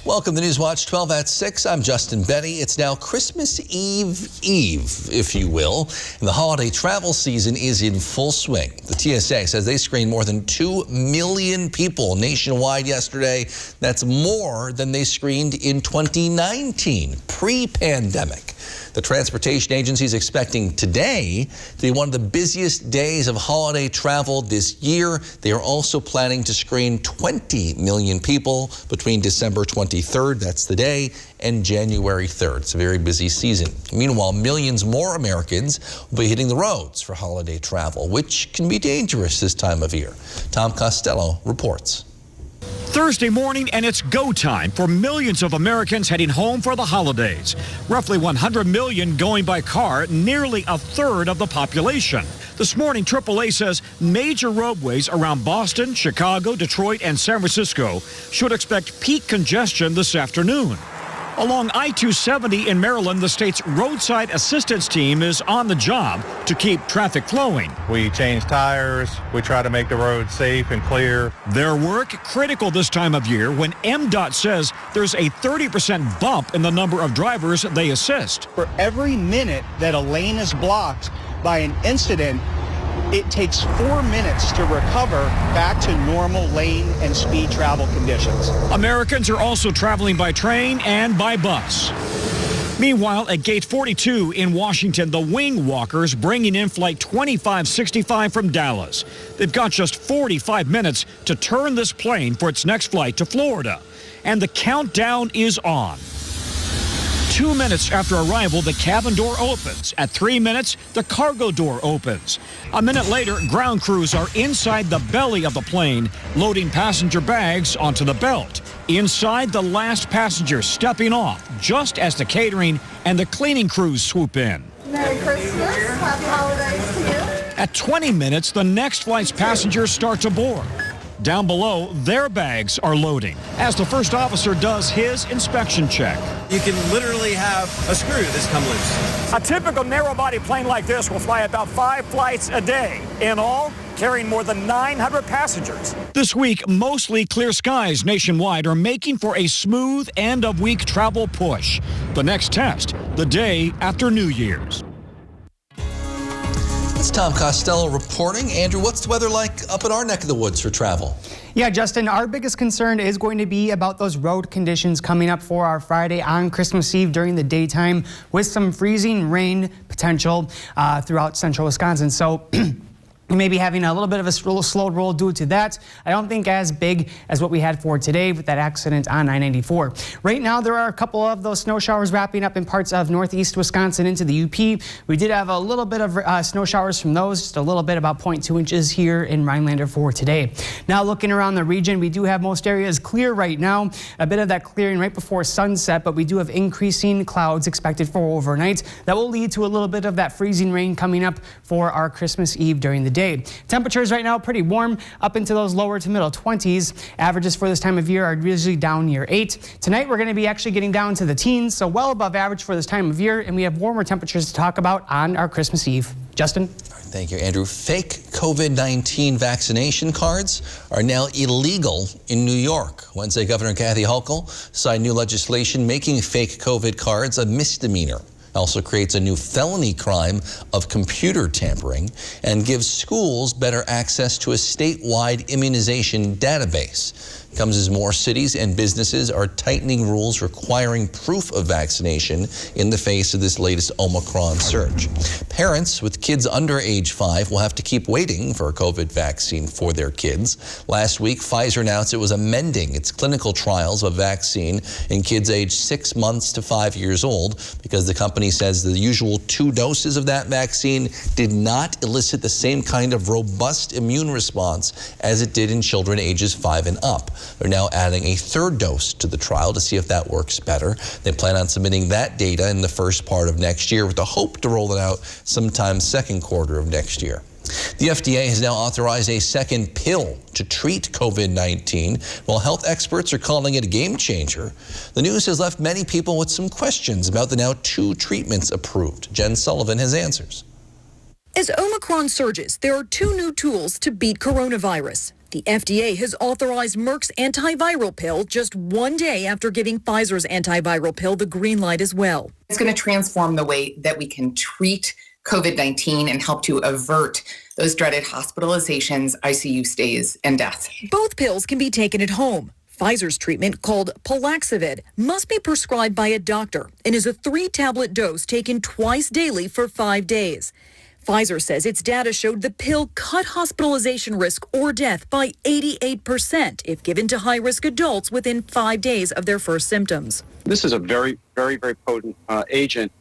Welcome to Newswatch 12 at 6. I'm Justin Betty. It's now Christmas Eve, if you will, and the holiday travel season is in full swing. The TSA says they screened more than 2 million people nationwide yesterday. That's more than they screened in 2019, pre-pandemic. The transportation agency is expecting today to be one of the busiest days of holiday travel this year. They are also planning to screen 20 million people between December 23rd, that's the day, and January 3rd. It's a very busy season. Meanwhile, millions more Americans will be hitting the roads for holiday travel, which can be dangerous this time of year. Tom Costello reports. Thursday morning, and it's go time for millions of Americans heading home for the holidays. Roughly 100 million going by car, nearly a third of the population. This morning, AAA says major roadways around Boston, Chicago, Detroit, and San Francisco should expect peak congestion this afternoon. Along I-270 in Maryland, the state's roadside assistance team is on the job to keep traffic flowing. We change tires. We try to make the road safe and clear. Their work critical this time of year when MDOT says there's a 30% bump in the number of drivers they assist. For every minute that a lane is blocked by an incident, it takes 4 minutes to recover back to normal lane and speed travel conditions. Americans are also traveling by train and by bus. Meanwhile, at Gate 42 in Washington, the Wing Walkers bringing in Flight 2565 from Dallas. They've got just 45 minutes to turn this plane for its next flight to Florida. And the countdown is on. 2 minutes after arrival, the cabin door opens. At 3 minutes, the cargo door opens. A minute later, ground crews are inside the belly of the plane, loading passenger bags onto the belt. Inside, the last passenger stepping off, just as the catering and the cleaning crews swoop in. Merry Christmas. Happy holidays to you. At 20 minutes, the next flight's passengers start to board. Down below, their bags are loading as the first officer does his inspection check. You can literally have a screw that's come loose. A typical narrow-body plane like this will fly about 5 flights a day. In all, carrying more than 900 passengers. This week, mostly clear skies nationwide are making for a smooth end-of-week travel push. The next test, the day after New Year's. It's Tom Costello reporting. Andrew, what's the weather like up in our neck of the woods for travel? Yeah, Justin, our biggest concern is going to be about those road conditions coming up for our Friday on Christmas Eve during the daytime with some freezing rain potential throughout central Wisconsin. So we may be having a little bit of a slow roll due to that. I don't think as big as what we had for today with that accident on I-94. Right now, there are a couple of those snow showers wrapping up in parts of northeast Wisconsin into the UP. We did have a little bit of snow showers from those, just a little bit, about 0.2 inches here in Rhinelander for today. Now, looking around the region, we do have most areas clear right now. A bit of that clearing right before sunset, but we do have increasing clouds expected for overnight. That will lead to a little bit of that freezing rain coming up for our Christmas Eve during the day. Temperatures right now pretty warm, up into those lower to middle 20s. Averages for this time of year are usually down near 8. Tonight we're going to be actually getting down to the teens, so well above average for this time of year, and we have warmer temperatures to talk about on our Christmas Eve. Justin? Thank you, Andrew. Fake COVID-19 vaccination cards are now illegal in New York. Wednesday, Governor Kathy Hochul signed new legislation making fake COVID cards a misdemeanor. Also creates a new felony crime of computer tampering and gives schools better access to a statewide immunization database. Comes as more cities and businesses are tightening rules requiring proof of vaccination in the face of this latest Omicron surge. Parents with kids under age 5 will have to keep waiting for a COVID vaccine for their kids. Last week, Pfizer announced it was amending its clinical trials of a vaccine in kids aged 6 months to 5 years old because the company says the usual 2 doses of that vaccine did not elicit the same kind of robust immune response as it did in children ages 5 and up. They're now adding a 3rd dose to the trial to see if that works better. They plan on submitting that data in the first part of next year with the hope to roll it out sometime second quarter of next year. The FDA has now authorized a second pill to treat COVID-19, while health experts are calling it a game changer. The news has left many people with some questions about the now 2 treatments approved. Jen Sullivan has answers. As Omicron surges, there are 2 new tools to beat coronavirus. The FDA has authorized Merck's antiviral pill just one day after giving Pfizer's antiviral pill the green light as well. It's going to transform the way that we can treat COVID-19 and help to avert those dreaded hospitalizations, ICU stays, and deaths. Both pills can be taken at home. Pfizer's treatment, called Palaxavid, must be prescribed by a doctor and is a 3-tablet dose taken twice daily for 5 days. Pfizer says its data showed the pill cut hospitalization risk or death by 88% if given to high-risk adults within 5 days of their first symptoms. This is a very, very, very potent agent,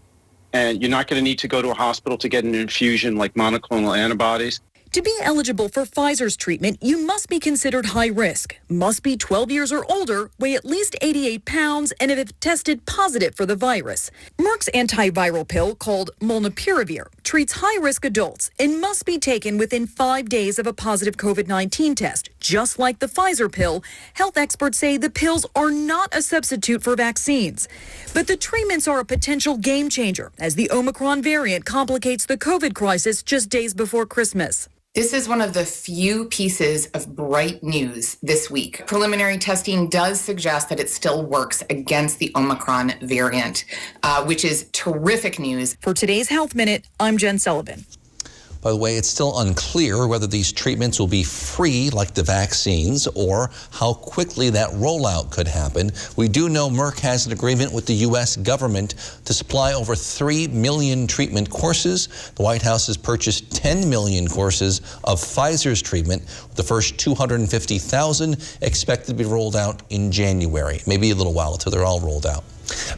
and you're not going to need to go to a hospital to get an infusion like monoclonal antibodies. To be eligible for Pfizer's treatment, you must be considered high risk, must be 12 years or older, weigh at least 88 pounds, and have tested positive for the virus. Merck's antiviral pill, called Molnupiravir, treats high-risk adults and must be taken within 5 days of a positive COVID-19 test. Just like the Pfizer pill, health experts say the pills are not a substitute for vaccines. But the treatments are a potential game changer as the Omicron variant complicates the COVID crisis just days before Christmas. This is one of the few pieces of bright news this week. Preliminary testing does suggest that it still works against the Omicron variant, which is terrific news. For today's Health Minute, I'm Jen Sullivan. By the way, it's still unclear whether these treatments will be free like the vaccines or how quickly that rollout could happen. We do know Merck has an agreement with the U.S. government to supply over 3 million treatment courses. The White House has purchased 10 million courses of Pfizer's treatment, with the first 250,000 expected to be rolled out in January. Maybe a little while until they're all rolled out.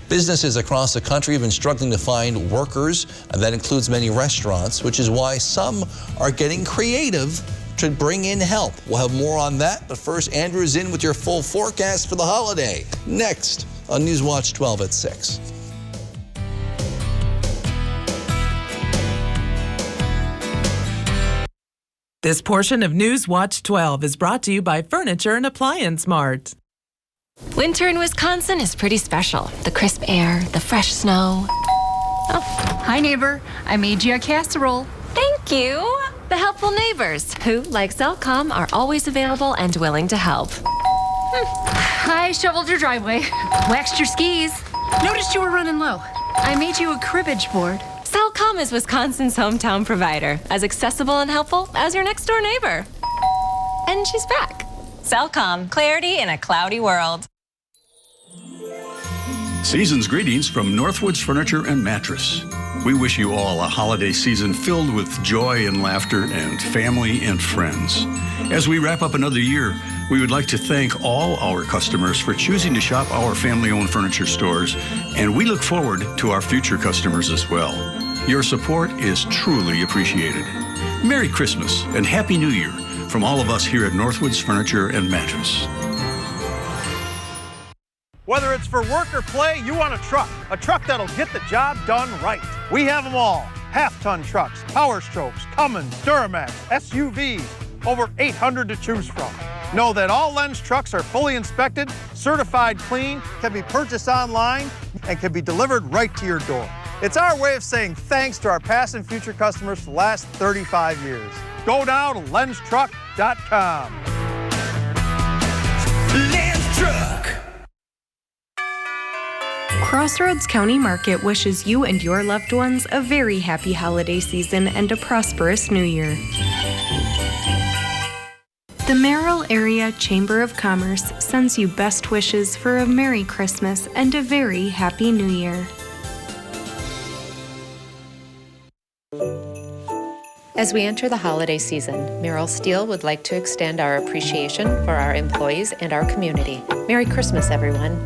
Businesses across the country have been struggling to find workers, and that includes many restaurants, which is why some are getting creative to bring in help. We'll have more on that, but first, Andrew's in with your full forecast for the holiday. Next on Newswatch 12 at 6. This portion of Newswatch 12 is brought to you by Furniture and Appliance Mart. Winter in Wisconsin is pretty special. The crisp air, the fresh snow. Oh, hi neighbor. I made you a casserole. Thank you. The helpful neighbors who, like Cellcom, are always available and willing to help. I shoveled your driveway, waxed your skis. Noticed you were running low. I made you a cribbage board. Cellcom is Wisconsin's hometown provider, as accessible and helpful as your next door neighbor. And she's back. Cellcom, clarity in a cloudy world. Season's greetings from Northwoods Furniture and Mattress. We wish you all a holiday season filled with joy and laughter and family and friends. As we wrap up another year, we would like to thank all our customers for choosing to shop our family-owned furniture stores, and we look forward to our future customers as well. Your support is truly appreciated. Merry Christmas and Happy New Year from all of us here at Northwoods Furniture and Mattress. Whether it's for work or play, you want a truck that'll get the job done right. We have them all. Half-ton trucks, Power Strokes, Cummins, Duramax, SUVs, over 800 to choose from. Know that all Lenz trucks are fully inspected, certified clean, can be purchased online, and can be delivered right to your door. It's our way of saying thanks to our past and future customers for the last 35 years. Go now to lenztruck.com. Lenz Truck. Crossroads County Market wishes you and your loved ones a very happy holiday season and a prosperous new year. The Merrill Area Chamber of Commerce sends you best wishes for a Merry Christmas and a very Happy New Year. As we enter the holiday season, Merrill Steel would like to extend our appreciation for our employees and our community. Merry Christmas, everyone.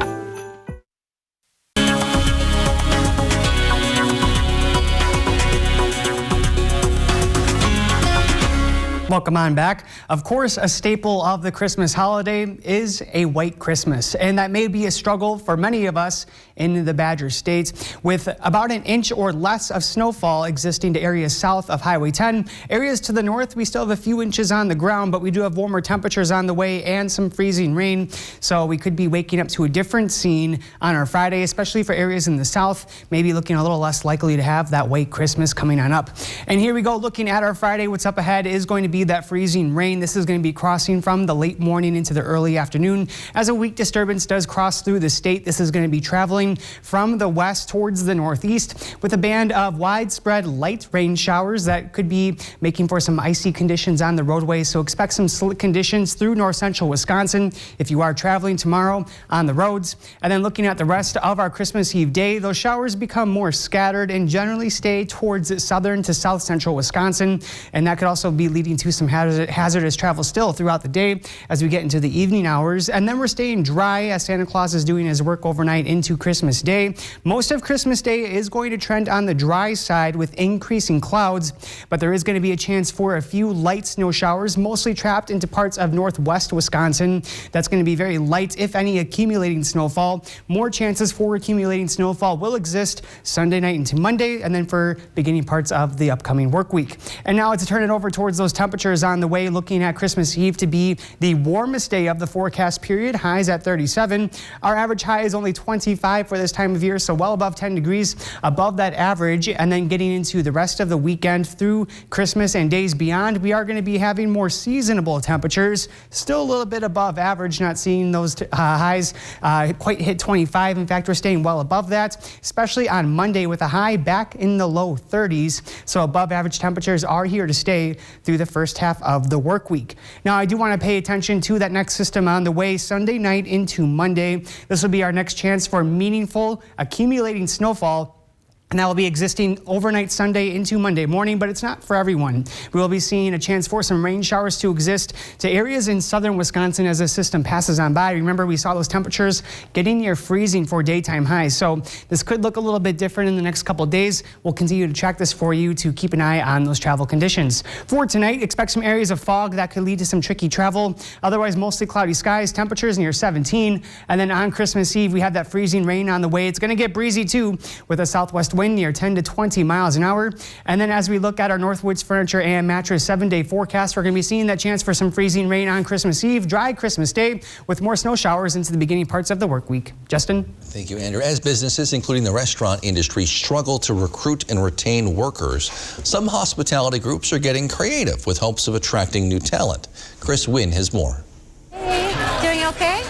Welcome on back. Of course, a staple of the Christmas holiday is a white Christmas, and that may be a struggle for many of us in the Badger States. With about an inch or less of snowfall existing to areas south of Highway 10, areas to the north, we still have a few inches on the ground, but we do have warmer temperatures on the way and some freezing rain, so we could be waking up to a different scene on our Friday, especially for areas in the south, maybe looking a little less likely to have that white Christmas coming on up. And here we go, looking at our Friday. What's up ahead is going to be see that freezing rain. This is going to be crossing from the late morning into the early afternoon. As a weak disturbance does cross through the state, this is going to be traveling from the west towards the northeast with a band of widespread light rain showers that could be making for some icy conditions on the roadways. So expect some slick conditions through north central Wisconsin if you are traveling tomorrow on the roads. And then looking at the rest of our Christmas Eve day, those showers become more scattered and generally stay towards southern to south central Wisconsin. And that could also be leading to some hazardous travel still throughout the day as we get into the evening hours. And then we're staying dry as Santa Claus is doing his work overnight into Christmas Day. Most of Christmas Day is going to trend on the dry side with increasing clouds, but there is going to be a chance for a few light snow showers, mostly trapped into parts of northwest Wisconsin. That's going to be very light, if any, accumulating snowfall. More chances for accumulating snowfall will exist Sunday night into Monday, and then for beginning parts of the upcoming work week. And now to turn it over towards those temperatures on the way, looking at Christmas Eve to be the warmest day of the forecast period, highs at 37. Our average high is only 25 for this time of year, so well above 10 degrees above that average. And then getting into the rest of the weekend through Christmas and days beyond, we are going to be having more seasonable temperatures, still a little bit above average, not seeing those highs quite hit 25. In fact, we're staying well above that, especially on Monday with a high back in the low 30s. So above average temperatures are here to stay through the first half of the work week. Now, I do want to pay attention to that next system on the way Sunday night into Monday. This will be our next chance for meaningful accumulating snowfall. And that will be existing overnight Sunday into Monday morning, but it's not for everyone. We will be seeing a chance for some rain showers to exist to areas in southern Wisconsin as the system passes on by. Remember, we saw those temperatures getting near freezing for daytime highs. So this could look a little bit different in the next couple days. We'll continue to track this for you to keep an eye on those travel conditions. For tonight, expect some areas of fog that could lead to some tricky travel. Otherwise, mostly cloudy skies, temperatures near 17. And then on Christmas Eve, we have that freezing rain on the way. It's going to get breezy too, with a southwest wind near 10 to 20 miles an hour. And then as we look at our Northwoods Furniture and Mattress 7-day forecast, we're going to be seeing that chance for some freezing rain on Christmas Eve, dry Christmas Day, with more snow showers into the beginning parts of the work week. Justin? Thank you, Andrew. As businesses, including the restaurant industry, struggle to recruit and retain workers, some hospitality groups are getting creative with hopes of attracting new talent. Chris Wynn has more. Doing okay?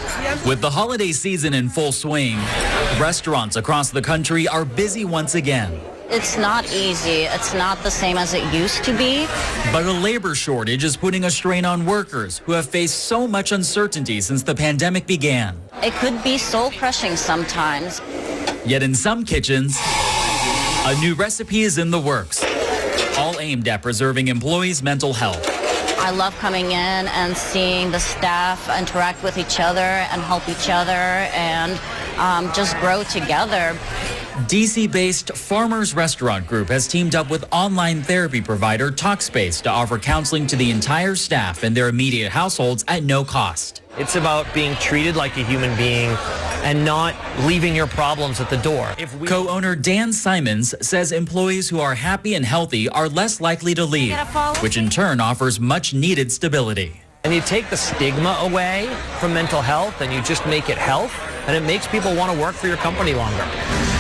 With the holiday season in full swing, restaurants across the country are busy once again. It's not easy. It's not the same as it used to be. But a labor shortage is putting a strain on workers who have faced so much uncertainty since the pandemic began. It could be soul-crushing sometimes. Yet in some kitchens, a new recipe is in the works, all aimed at preserving employees' mental health. I love coming in and seeing the staff interact with each other and help each other and just grow together. DC-based Farmers Restaurant Group has teamed up with online therapy provider Talkspace to offer counseling to the entire staff and their immediate households at no cost. It's about being treated like a human being and not leaving your problems at the door. Co-owner Dan Simons says employees who are happy and healthy are less likely to leave, which in turn offers much needed stability. And you take the stigma away from mental health and you just make it health, and it makes people want to work for your company longer.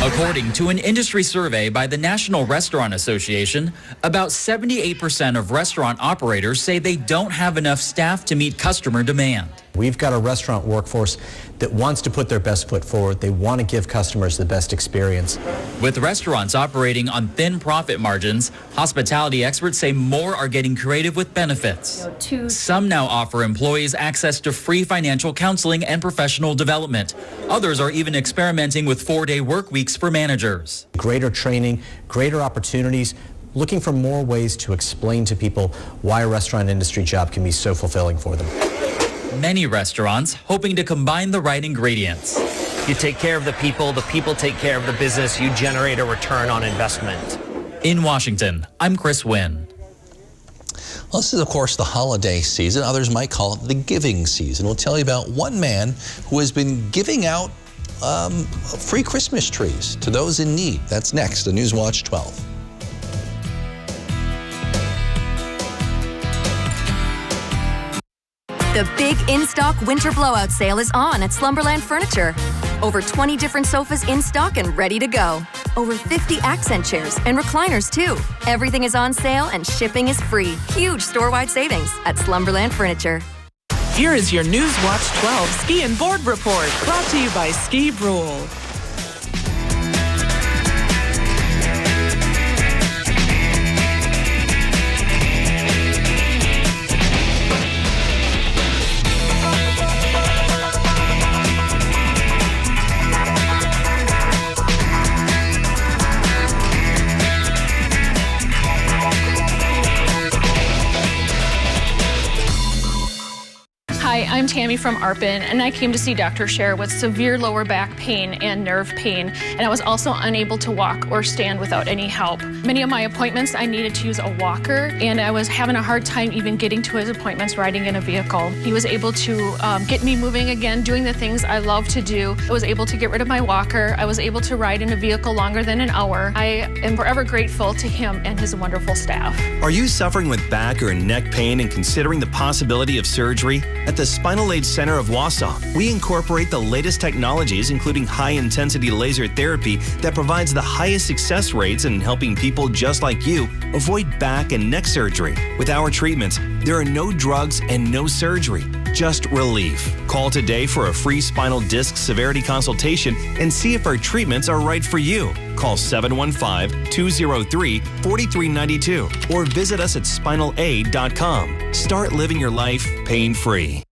According to an industry survey by the National Restaurant Association, about 78% of restaurant operators say they don't have enough staff to meet customer demand. We've got a restaurant workforce that wants to put their best foot forward. They want to give customers the best experience. With restaurants operating on thin profit margins, hospitality experts say more are getting creative with benefits. Some now offer employees access to free financial counseling and professional development. Others are even experimenting with 4-day work weeks for managers. Greater training, greater opportunities, looking for more ways to explain to people why a restaurant industry job can be so fulfilling for them. Many restaurants hoping to combine the right ingredients. You take care of the people take care of the business, you generate a return on investment. In Washington, I'm Chris Wynn. Well, this is, of course, the holiday season. Others might call it the giving season. We'll tell you about one man who has been giving out free Christmas trees to those in need. That's next on Newswatch 12. The big in-stock winter blowout sale is on at Slumberland Furniture. Over 20 different sofas in stock and ready to go. Over 50 accent chairs and recliners, too. Everything is on sale and shipping is free. Huge store-wide savings at Slumberland Furniture. Here is your Newswatch 12 Ski and Board Report, brought to you by Ski Brule. Hi, I'm Tammy from ARPN, and I came to see Dr. Scher with severe lower back pain and nerve pain, and I was also unable to walk or stand without any help. Many of my appointments, I needed to use a walker, and I was having a hard time even getting to his appointments riding in a vehicle. He was able to get me moving again, doing the things I love to do. I was able to get rid of my walker. I was able to ride in a vehicle longer than an hour. I am forever grateful to him and his wonderful staff. Are you suffering with back or neck pain and considering the possibility of surgery? At the Spinal Aid Center of Wausau, we incorporate the latest technologies, including high-intensity laser therapy that provides the highest success rates in helping people just like you avoid back and neck surgery. With our treatments, there are no drugs and no surgery, just relief. Call today for a free spinal disc severity consultation and see if our treatments are right for you. Call 715-203-4392 or visit us at spinalaid.com. Start living your life pain-free.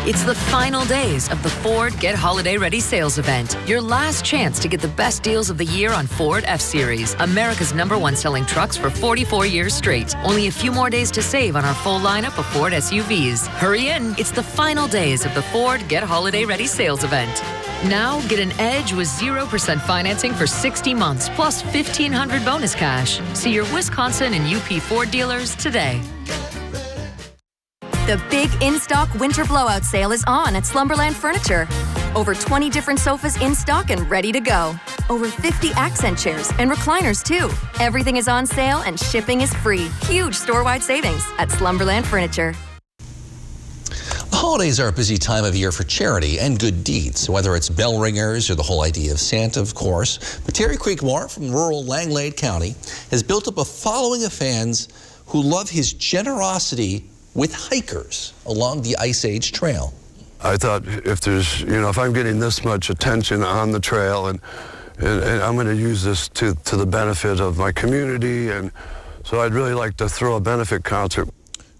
It's the final days of the Ford Get Holiday Ready sales event. Your last chance to get the best deals of the year on Ford F-Series, America's #1 selling trucks for 44 years straight. Only a few more days to save on our full lineup of Ford SUVs. Hurry in. It's the final days of the Ford Get Holiday Ready sales event. Now get an Edge with 0% financing for 60 months plus $1,500 bonus cash. See your Wisconsin and UP Ford dealers today. The big in-stock winter blowout sale is on at Slumberland Furniture. Over 20 different sofas in stock and ready to go. Over 50 accent chairs and recliners, too. Everything is on sale and shipping is free. Huge store-wide savings at Slumberland Furniture. The holidays are a busy time of year for charity and good deeds, whether it's bell ringers or the whole idea of Santa, of course. But Terry Creekmore from rural Langlade County has built up a following of fans who love his generosity with hikers along the Ice Age Trail. I thought if I'm getting this much attention on the trail and I'm going to use this to the benefit of my community, and so I'd really like to throw a benefit concert.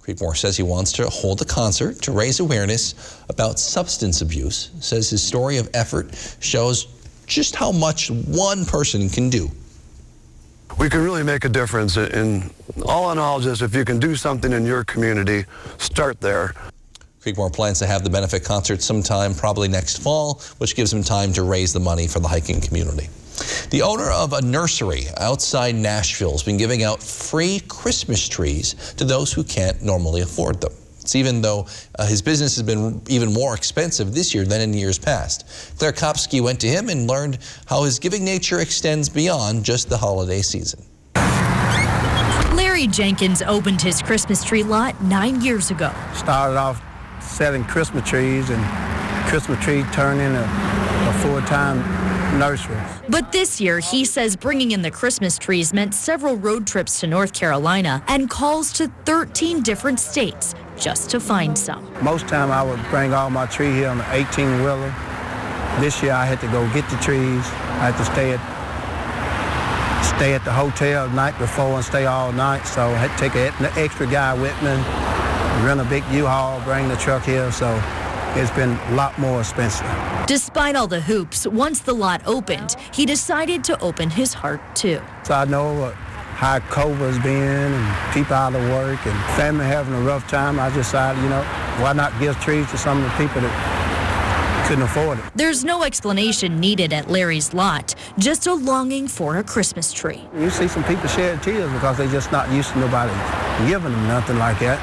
Creekmore says he wants to hold a concert to raise awareness about substance abuse. Says his story of effort shows just how much one person can do. We can really make a difference in all in all, just if you can do something in your community, start there. Creekmore plans to have the benefit concert sometime probably next fall, which gives him time to raise the money for the hiking community. The owner of a nursery outside Nashville has been giving out free Christmas trees to those who can't normally afford them. It's even though his business has been even more expensive this year than in years past. Claire Kopsky went to him and learned how his giving nature extends beyond just the holiday season. Larry Jenkins opened his Christmas tree lot 9 years ago. Started off selling Christmas trees, and Christmas tree turned into a full-time nursery. But this year, he says bringing in the Christmas trees meant several road trips to North Carolina and calls to 13 different states just to find some. Most time I would bring all my tree here on the 18-wheeler. This year I had to go get the trees. I had to stay at the hotel the night before and stay all night, so I had to take an extra guy with me, rent a big U-Haul, bring the truck here, so it's been a lot more expensive. Despite all the hoops, once the lot opened, he decided to open his heart too. So I know how COVID's been and people out of work and family having a rough time. I decided, why not give trees to some of the people that couldn't afford it. There's no explanation needed at Larry's lot, just a longing for a Christmas tree. You see some people shed tears because they're just not used to nobody giving them nothing like that,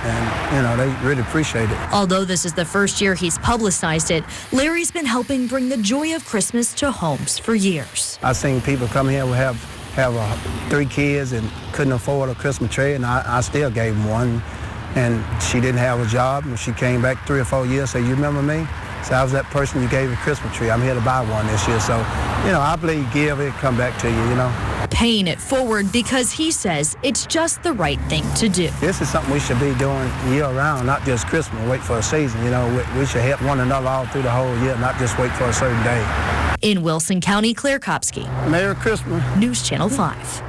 and they really appreciate it. Although this is the first year he's publicized it, Larry's been helping bring the joy of Christmas to homes for years. I've seen people come here who have 3 kids and couldn't afford a Christmas tree, and I still gave them one. And she didn't have a job, and she came back 3 or 4 years, said, "You remember me?" So I was that person you gave a Christmas tree. I'm here to buy one this year. So, I believe give it, come back to you, Paying it forward because he says it's just the right thing to do. This is something we should be doing year-round, not just Christmas, wait for a season. We should help one another all through the whole year, not just wait for a certain day. In Wilson County, Claire Kopsky. Merry Christmas. News Channel 5.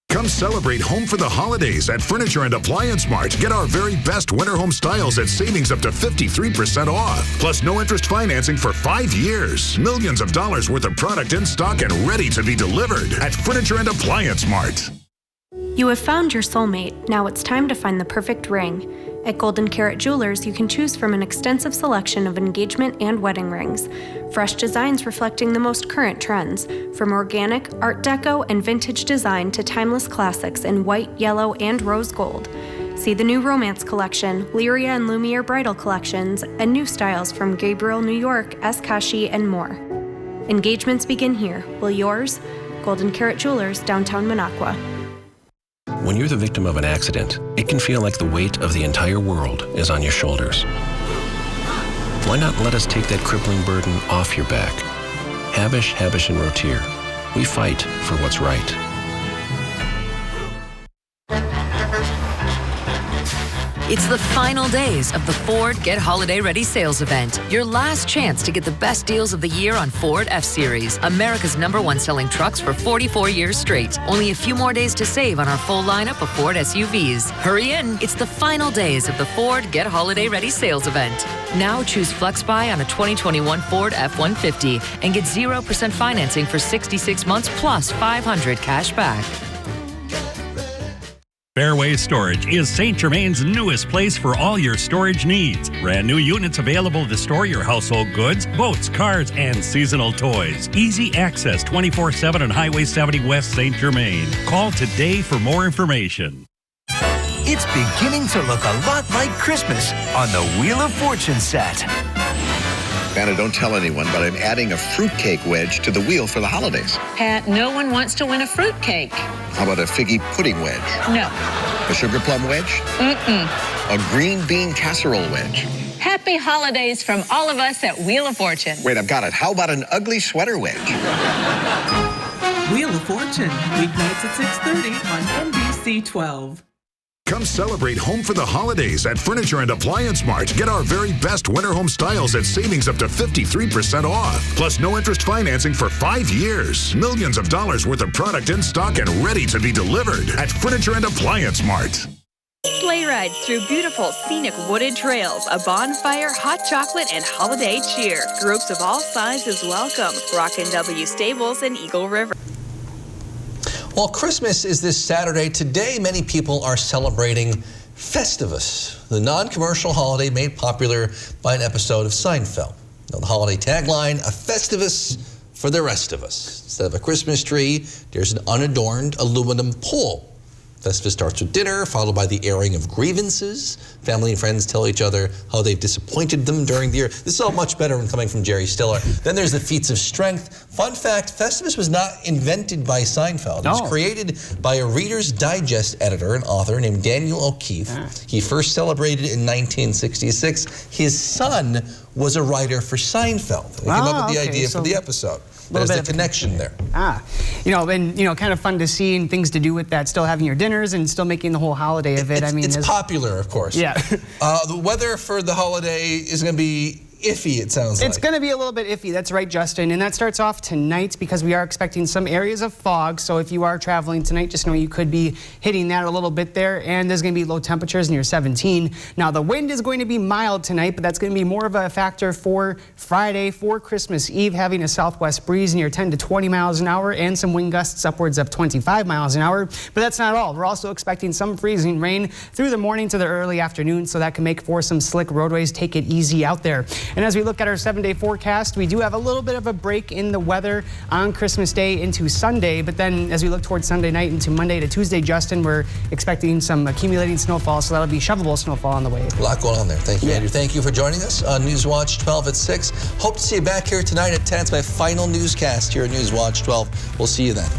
Come celebrate home for the holidays at Furniture and Appliance Mart. Get our very best winter home styles at savings up to 53% off. Plus no interest financing for 5 years. Millions of dollars worth of product in stock and ready to be delivered at Furniture and Appliance Mart. You have found your soulmate. Now it's time to find the perfect ring. At Golden Carrot Jewelers, you can choose from an extensive selection of engagement and wedding rings. Fresh designs reflecting the most current trends, from organic, art deco, and vintage design to timeless classics in white, yellow, and rose gold. See the new Romance Collection, Lyria and Lumiere Bridal Collections, and new styles from Gabriel New York, Eskashi, and more. Engagements begin here. Will yours? Golden Carrot Jewelers, downtown Minocqua. When you're the victim of an accident, it can feel like the weight of the entire world is on your shoulders. Why not let us take that crippling burden off your back? Habish, Habish & Rotier. We fight for what's right. It's the final days of the Ford Get Holiday Ready sales event. Your last chance to get the best deals of the year on Ford F-Series, America's #1 selling trucks for 44 years straight. Only a few more days to save on our full lineup of Ford SUVs. Hurry in, it's the final days of the Ford Get Holiday Ready sales event. Now choose FlexBuy on a 2021 Ford F-150 and get 0% financing for 66 months plus $500 cash back. Fairway Storage is St. Germain's newest place for all your storage needs. Brand new units available to store your household goods, boats, cars, and seasonal toys. Easy access 24/7 on Highway 70 West St. Germain. Call today for more information. It's beginning to look a lot like Christmas on the Wheel of Fortune set. Anna, don't tell anyone, but I'm adding a fruitcake wedge to the wheel for the holidays. Pat, no one wants to win a fruitcake. How about a figgy pudding wedge? No. A sugar plum wedge? Mm-mm. A green bean casserole wedge? Happy holidays from all of us at Wheel of Fortune. Wait, I've got it. How about an ugly sweater wedge? Wheel of Fortune, weeknights at 6:30 on NBC 12. Come celebrate home for the holidays at Furniture and Appliance Mart. Get our very best winter home styles at savings up to 53% off. Plus no interest financing for 5 years. Millions of dollars worth of product in stock and ready to be delivered at Furniture and Appliance Mart. Sleigh rides through beautiful scenic wooded trails, a bonfire, hot chocolate, and holiday cheer. Groups of all sizes welcome. Rockin' W Stables and Eagle River. Well, Christmas is this Saturday. Today, many people are celebrating Festivus, the non-commercial holiday made popular by an episode of Seinfeld. Now, the holiday tagline, a Festivus for the rest of us. Instead of a Christmas tree, there's an unadorned aluminum pole. Festivus starts with dinner, followed by the airing of grievances. Family and friends tell each other how they've disappointed them during the year. This is all much better when coming from Jerry Stiller. Then there's the feats of strength. Fun fact, Festivus was not invented by Seinfeld. It was created by a Reader's Digest editor and author named Daniel O'Keefe. He first celebrated in 1966. His son was a writer for Seinfeld. He came up with the idea for the episode. There's the connection there. Kind of fun to see and things to do with that. Still having your dinners and still making the whole holiday of it. It's popular, of course. Yeah. The weather for the holiday is going to be iffy, it sounds like. It's going to be a little bit iffy. That's right, Justin. And that starts off tonight because we are expecting some areas of fog. So if you are traveling tonight, just know you could be hitting that a little bit there. And there's going to be low temperatures near 17. Now, the wind is going to be mild tonight, but that's going to be more of a factor for Friday, for Christmas Eve, having a southwest breeze near 10 to 20 miles an hour and some wind gusts upwards of 25 miles an hour. But that's not all. We're also expecting some freezing rain through the morning to the early afternoon, so that can make for some slick roadways. Take it easy out there. And as we look at our 7-day forecast, we do have a little bit of a break in the weather on Christmas Day into Sunday. But then as we look towards Sunday night into Monday to Tuesday, Justin, we're expecting some accumulating snowfall. So that'll be shovelable snowfall on the way. A lot going on there. Thank you, Andrew. Thank you for joining us on Newswatch 12 at 6. Hope to see you back here tonight at 10. It's my final newscast here at Newswatch 12. We'll see you then.